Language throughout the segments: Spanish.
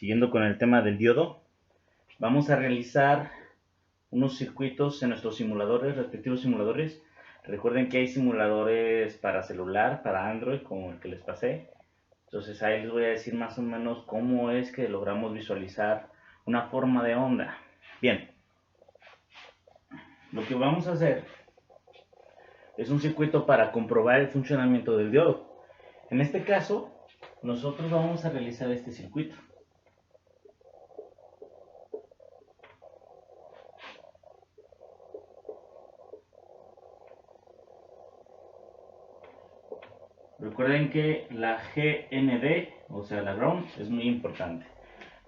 Siguiendo con el tema del diodo, vamos a realizar unos circuitos en nuestros simuladores, respectivos simuladores. Recuerden que hay simuladores para celular, para Android, como el que les pasé. Entonces ahí les voy a decir más o menos cómo es que logramos visualizar una forma de onda. Bien, lo que vamos a hacer es un circuito para comprobar el funcionamiento del diodo. En este caso, nosotros vamos a realizar este circuito. Recuerden que la GND, o sea la ground, es muy importante.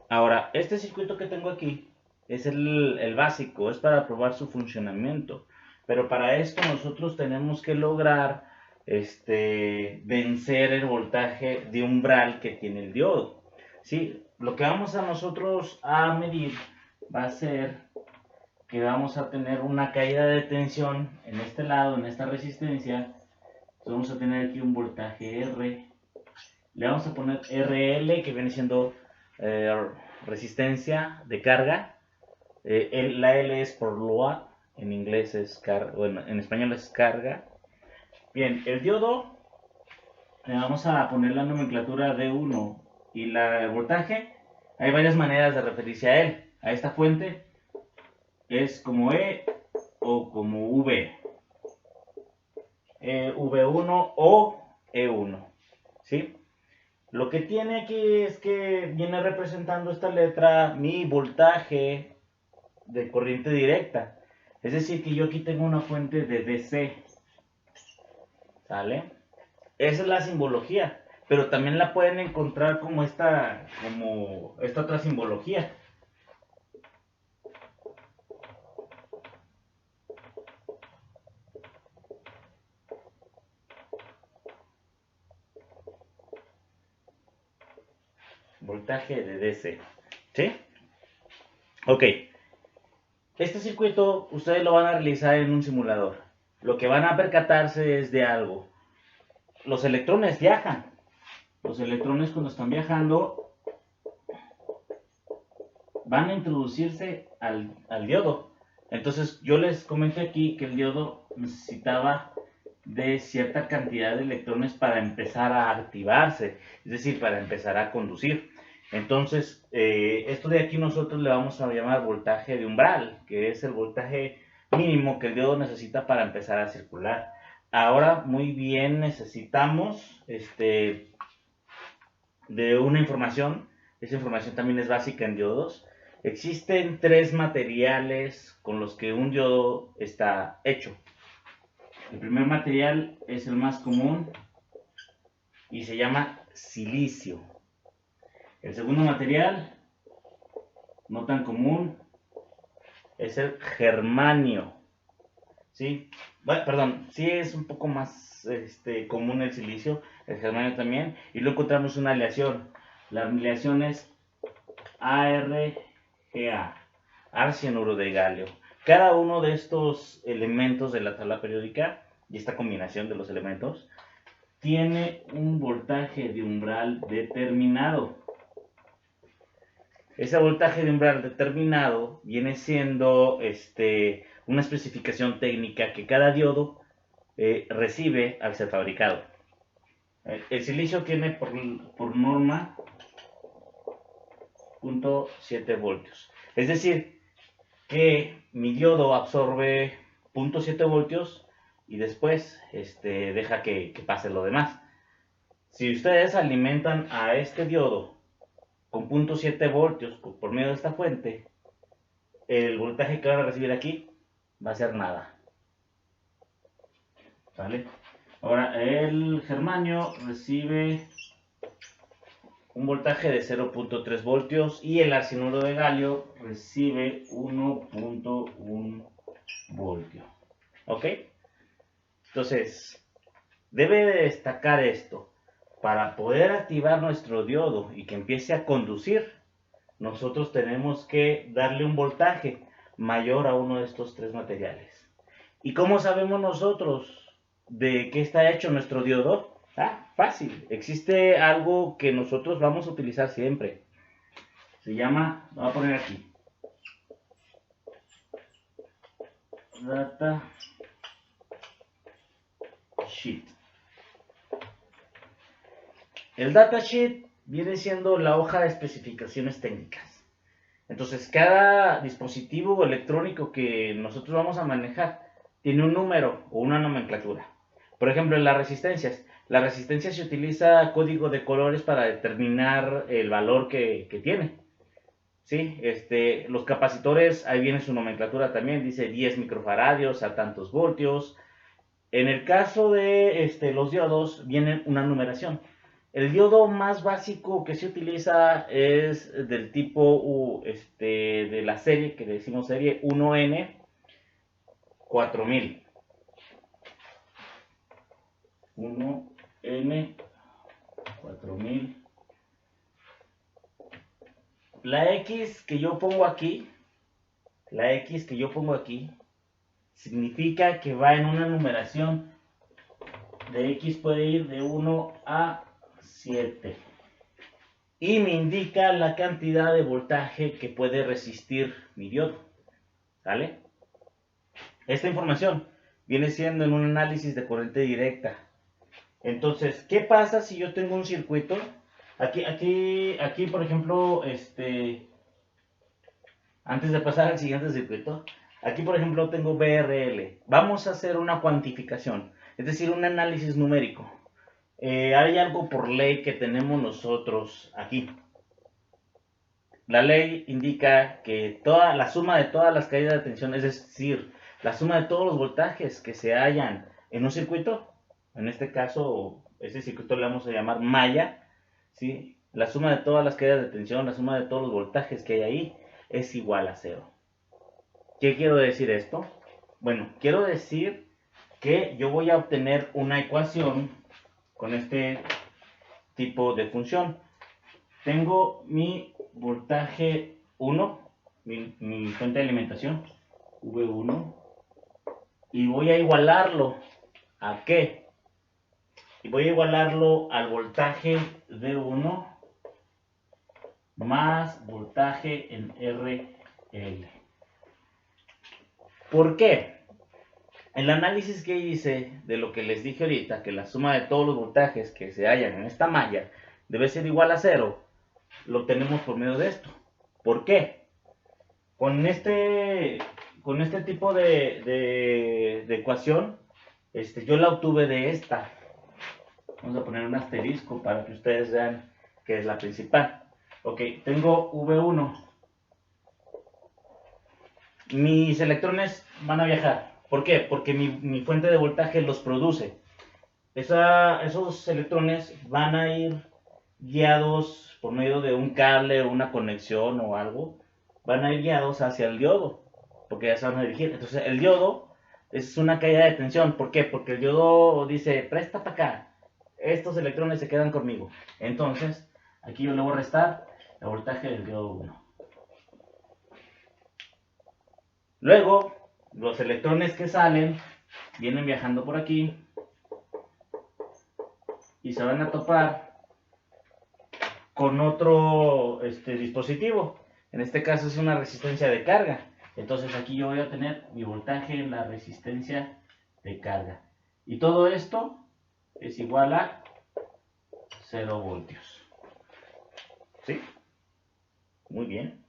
Ahora, este circuito que tengo aquí es el básico, es para probar su funcionamiento. Pero para esto nosotros tenemos que lograr vencer el voltaje de umbral que tiene el diodo. ¿Sí? Lo que vamos a nosotros a medir va a ser que vamos a tener una caída de tensión en este lado, en esta resistencia. Entonces vamos a tener aquí un voltaje R. Le vamos a poner RL, que viene siendo resistencia de carga. La L es por load, en inglés es carga, bueno, en español es carga. Bien, el diodo, le vamos a poner la nomenclatura D1 y el voltaje. Hay varias maneras de referirse a él, a esta fuente. Es como E o como V. V1 o E1, ¿sí? Lo que tiene aquí es que viene representando esta letra mi voltaje de corriente directa. Es decir, que yo aquí tengo una fuente de DC. ¿Sale? Esa es la simbología. Pero también la pueden encontrar como esta otra simbología. Voltaje de DC. ¿Sí? Ok. Este circuito ustedes lo van a realizar en un simulador. Lo que van a percatarse es de algo. Los electrones viajan. Los electrones cuando están viajando van a introducirse al diodo. Entonces yo les comenté aquí que el diodo necesitaba de cierta cantidad de electrones para empezar a activarse, es decir, para empezar a conducir. Entonces, esto de aquí nosotros le vamos a llamar voltaje de umbral, que es el voltaje mínimo que el diodo necesita para empezar a circular. Ahora, muy bien, necesitamos de una información. Esa información también es básica en diodos. Existen tres materiales con los que un diodo está hecho. El primer material es el más común y se llama silicio. El segundo material, no tan común, es el germanio. ¿Sí? Bueno, perdón, sí es un poco más común el silicio, el germanio también. Y luego encontramos una aleación. La aleación es ARGA, arcianuro de galio. Cada uno de estos elementos de la tabla periódica y esta combinación de los elementos tiene un voltaje de umbral determinado. Ese voltaje de umbral determinado viene siendo una especificación técnica que cada diodo recibe al ser fabricado. El silicio tiene por norma 0.7 voltios. Es decir, que mi diodo absorbe 0.7 voltios y después deja que pase lo demás. Si ustedes alimentan a este diodo con 0.7 voltios por medio de esta fuente, el voltaje que van a recibir aquí va a ser nada. ¿Vale? Ahora, el germanio recibe un voltaje de 0.3 voltios y el arsenuro de galio recibe 1.1 voltio. ¿Ok? Entonces, debe de destacar esto. Para poder activar nuestro diodo y que empiece a conducir, nosotros tenemos que darle un voltaje mayor a uno de estos tres materiales. ¿Y cómo sabemos nosotros de qué está hecho nuestro diodo? Fácil. Existe algo que nosotros vamos a utilizar siempre. Se llama, lo voy a poner aquí, data sheet. El datasheet viene siendo la hoja de especificaciones técnicas. Entonces, cada dispositivo electrónico que nosotros vamos a manejar tiene un número o una nomenclatura. Por ejemplo, en las resistencias. La resistencia se utiliza código de colores para determinar el valor que tiene. ¿Sí? Los capacitores, ahí viene su nomenclatura también, dice 10 microfaradios a tantos voltios. En el caso de los diodos, viene una numeración. El diodo más básico que se utiliza es del tipo de la serie, que decimos serie 1N 4000. 1N 4000. La X que yo pongo aquí, significa que va en una numeración de X, puede ir de 1 a 7. Y me indica la cantidad de voltaje que puede resistir mi diodo. ¿Sale? Esta información viene siendo en un análisis de corriente directa. Entonces, ¿qué pasa si yo tengo un circuito? Aquí por ejemplo, antes de pasar al siguiente circuito, aquí por ejemplo tengo VRL. Vamos a hacer una cuantificación, es decir, un análisis numérico. Hay algo por ley que tenemos nosotros aquí. La ley indica que la suma de todas las caídas de tensión, es decir, la suma de todos los voltajes que se hallan en un circuito, en este caso, ese circuito le vamos a llamar malla, ¿sí? La suma de todas las caídas de tensión, la suma de todos los voltajes que hay ahí, es igual a cero. ¿Qué quiero decir esto? Bueno, quiero decir que yo voy a obtener una ecuación con este tipo de función. Tengo mi voltaje 1, mi fuente de alimentación, V1, y voy a igualarlo. ¿A qué? Y voy a igualarlo al voltaje D1 más voltaje en RL. ¿Por qué? El análisis que hice de lo que les dije ahorita, que la suma de todos los voltajes que se hallan en esta malla debe ser igual a 0, lo tenemos por medio de esto. ¿Por qué? Con este tipo de ecuación, yo la obtuve de esta. Vamos a poner un asterisco para que ustedes vean que es la principal. Ok, tengo V1. Mis electrones van a viajar. ¿Por qué? Porque mi fuente de voltaje los produce. Esos electrones van a ir guiados por medio de un cable o una conexión o algo. Van a ir guiados hacia el diodo, porque ya se van a dirigir. Entonces el diodo es una caída de tensión. ¿Por qué? Porque el diodo dice, presta para acá, estos electrones se quedan conmigo. Entonces, aquí yo le voy a restar el voltaje del diodo 1. Luego, los electrones que salen vienen viajando por aquí y se van a topar con otro dispositivo. En este caso es una resistencia de carga. Entonces aquí yo voy a tener mi voltaje en la resistencia de carga. Y todo esto es igual a 0 voltios. ¿Sí? Muy bien.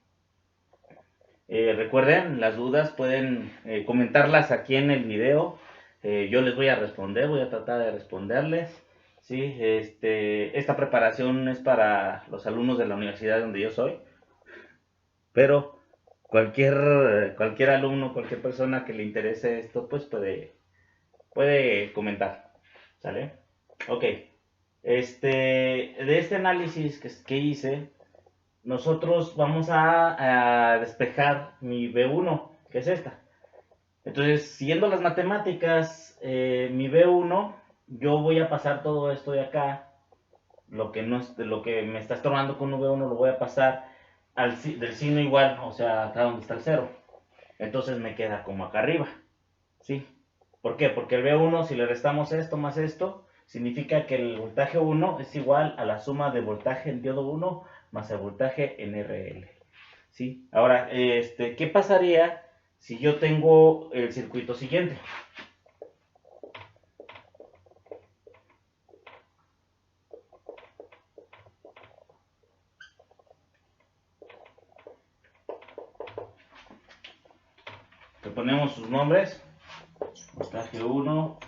Recuerden, las dudas pueden comentarlas aquí en el video. Yo les voy a responder, voy a tratar de responderles. ¿Sí? Esta preparación es para los alumnos de la universidad donde yo soy. Pero cualquier alumno, cualquier persona que le interese esto, pues puede comentar. ¿Sale? Ok. De este análisis que hice, nosotros vamos a despejar mi B1, que es esta. Entonces, siguiendo las matemáticas, mi B1, yo voy a pasar todo esto de acá, lo que me está estorbando con V1 lo voy a pasar del signo igual, o sea, acá donde está el 0. Entonces me queda como acá arriba, ¿sí? ¿Por qué? Porque el V1, si le restamos esto más esto, significa que el voltaje 1 es igual a la suma de voltaje en diodo 1 más el voltaje en RL. ¿Sí? Ahora, ¿qué pasaría si yo tengo el circuito siguiente? Le ponemos sus nombres: voltaje 1,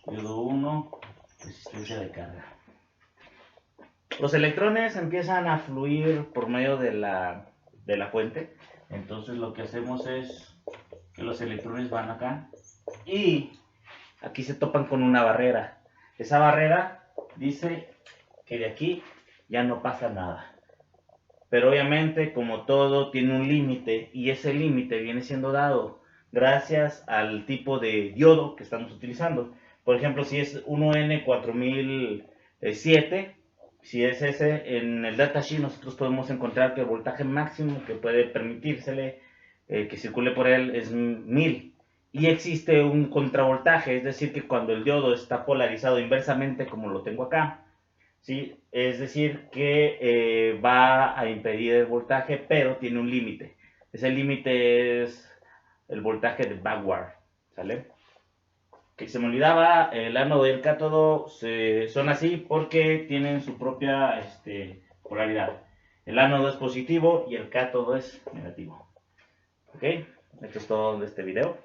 diodo 1, resistencia de carga. Los electrones empiezan a fluir por medio de la fuente. Entonces lo que hacemos es que los electrones van acá y aquí se topan con una barrera. Esa barrera dice que de aquí ya no pasa nada. Pero obviamente, como todo, tiene un límite, y ese límite viene siendo dado gracias al tipo de diodo que estamos utilizando. Por ejemplo, si es 1N4007, si es ese, en el datasheet nosotros podemos encontrar que el voltaje máximo que puede permitírsele que circule por él es 1000. Y existe un contravoltaje, es decir, que cuando el diodo está polarizado inversamente, como lo tengo acá, ¿sí? Es decir, que va a impedir el voltaje, pero tiene un límite. Ese límite es el voltaje de backward, ¿sale? Que se me olvidaba, el ánodo y el cátodo son así porque tienen su propia polaridad. El ánodo es positivo y el cátodo es negativo. ¿Ok? Esto es todo de este video.